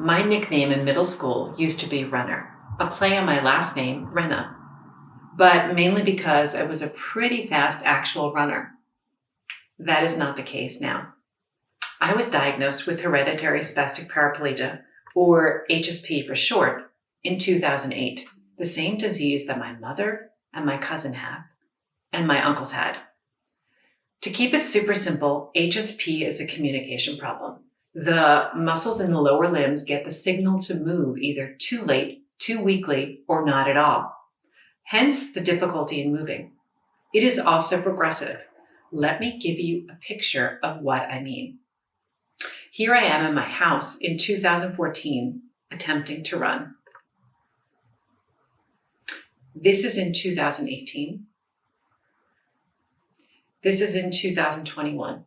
My nickname in middle school used to be Runner, a play on my last name, Renna, but mainly because I was a pretty fast actual runner. That is not the case now. I was diagnosed with hereditary spastic paraplegia, or HSP for short, in 2008, the same disease that my mother and my cousin have, and my uncles had. To keep it super simple, HSP is a communication problem. The muscles in the lower limbs get the signal to move either too late, too weakly, or not at all. Hence the difficulty in moving. It is also progressive. Let me give you a picture of what I mean. Here I am in my house in 2014, attempting to run. This is in 2018. This is in 2021.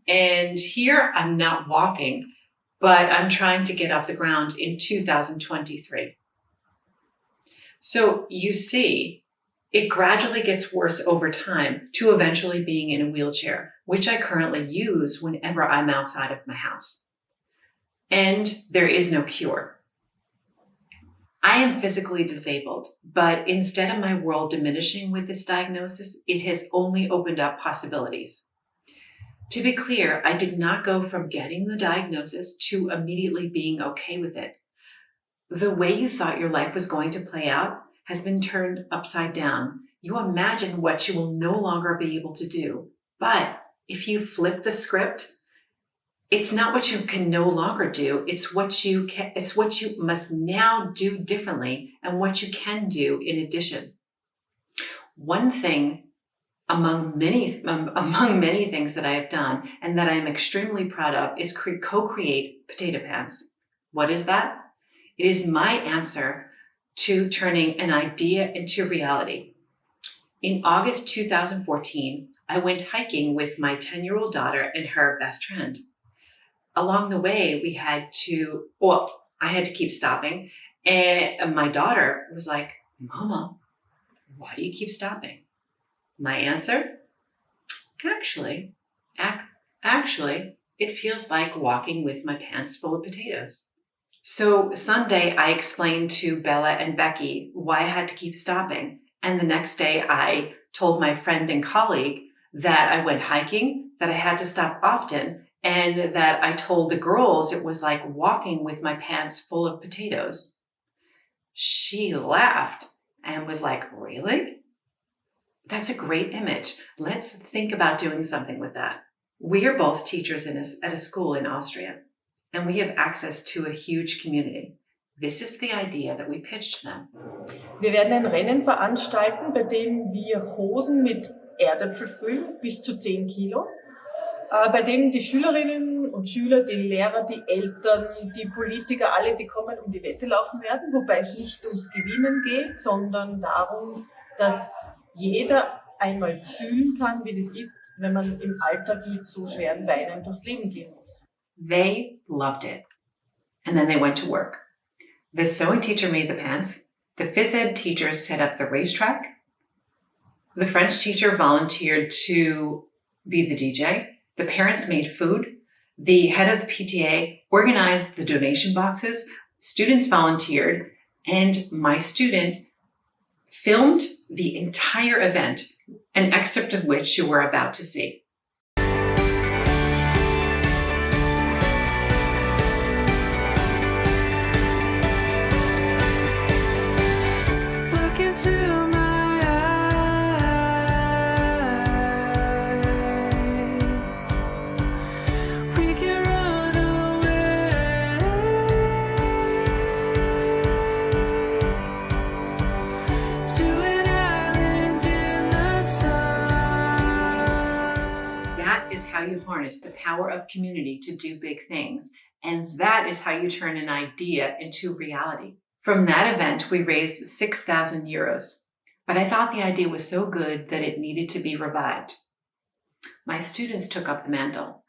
And here I'm not walking, but I'm trying to get off the ground in 2023. So you see, it gradually gets worse over time to eventually being in a wheelchair, which I currently use whenever I'm outside of my house. And there is no cure. I am physically disabled, but instead of my world diminishing with this diagnosis, it has only opened up possibilities. To be clear, I did not go from getting the diagnosis to immediately being okay with it. The way you thought your life was going to play out has been turned upside down. You imagine what you will no longer be able to do. But if you flip the script, it's not what you can no longer do. It's what you must now do differently and what you can do in addition. One thing among many things that I have done and that I am extremely proud of is co-create potato pants. What is that? It is my answer to turning an idea into reality. In August 2014, I went hiking with my 10-year-old daughter and her best friend. Along the way, I had to keep stopping. And my daughter was like, "Mama, why do you keep stopping?" My answer? Actually, it feels like walking with my pants full of potatoes. So Sunday, I explained to Bella and Becke why I had to keep stopping. And the next day, I told my friend and colleague that I went hiking, that I had to stop often, and that I told the girls it was like walking with my pants full of potatoes. She laughed and was like, "Really? That's a great image. Let's think about doing something with that." We are both teachers at a school in Austria, and we have access to a huge community. This is the idea that we pitched to them. Wir werden ein Rennen veranstalten, bei dem wir Hosen mit Erdäpfel füllen, bis zu 10 Kilo, bei dem die Schülerinnen und Schüler, die Lehrer, die Eltern, die Politiker, alle, die kommen, um die Wette laufen werden, wobei es nicht ums Gewinnen geht, sondern darum, dass jeder einmal fühlen kann, wie das ist, wenn man im Alltag mit so schweren Beinen durchs Leben gehen muss. They loved it. And then they went to work. The sewing teacher made the pants. The phys ed teachers set up the racetrack. The French teacher volunteered to be the DJ. The parents made food. The head of the PTA organized the donation boxes. Students volunteered. And my student filmed the entire event, an excerpt of which you were about to see. Look into my eyes. We can run away to an island in the sun. That is how you harness the power of community to do big things. And that is how you turn an idea into reality. From that event, we raised 6,000 euros. But I thought the idea was so good that it needed to be revived. My students took up the mantle.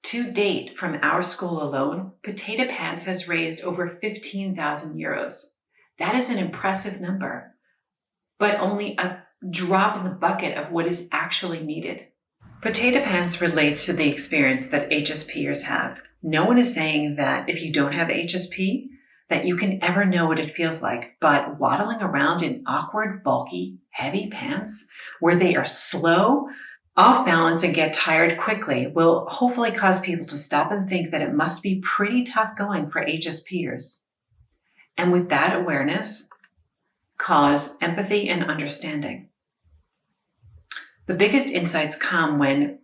To date, from our school alone, Potato Pants has raised over 15,000 euros. That is an impressive number. but only a drop in the bucket of what is actually needed. Potato pants relates to the experience that HSPers have. No one is saying that if you don't have HSP, that you can ever know what it feels like, but waddling around in awkward, bulky, heavy pants where they are slow, off balance, and get tired quickly will hopefully cause people to stop and think that it must be pretty tough going for HSPers. And with that awareness, cause empathy and understanding. The biggest insights come when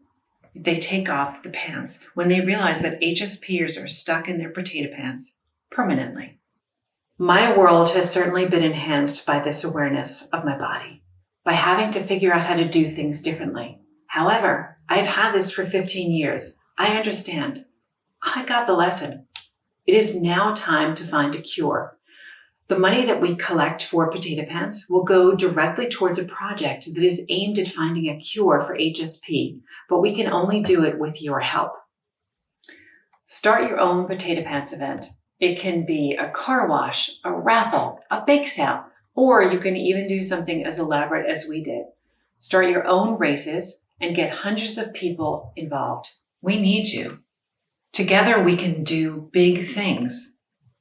they take off the pants, when they realize that HSPers are stuck in their potato pants permanently. My world has certainly been enhanced by this awareness of my body, by having to figure out how to do things differently. However, I've had this for 15 years. I understand. I got the lesson. It is now time to find a cure. The money that we collect for potato pants will go directly towards a project that is aimed at finding a cure for HSP, but we can only do it with your help. Start your own potato pants event. It can be a car wash, a raffle, a bake sale, or you can even do something as elaborate as we did. Start your own races and get hundreds of people involved. We need you. Together we can do big things.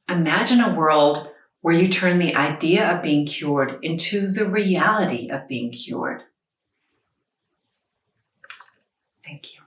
Imagine a world where you turn the idea of being cured into the reality of being cured. Thank you.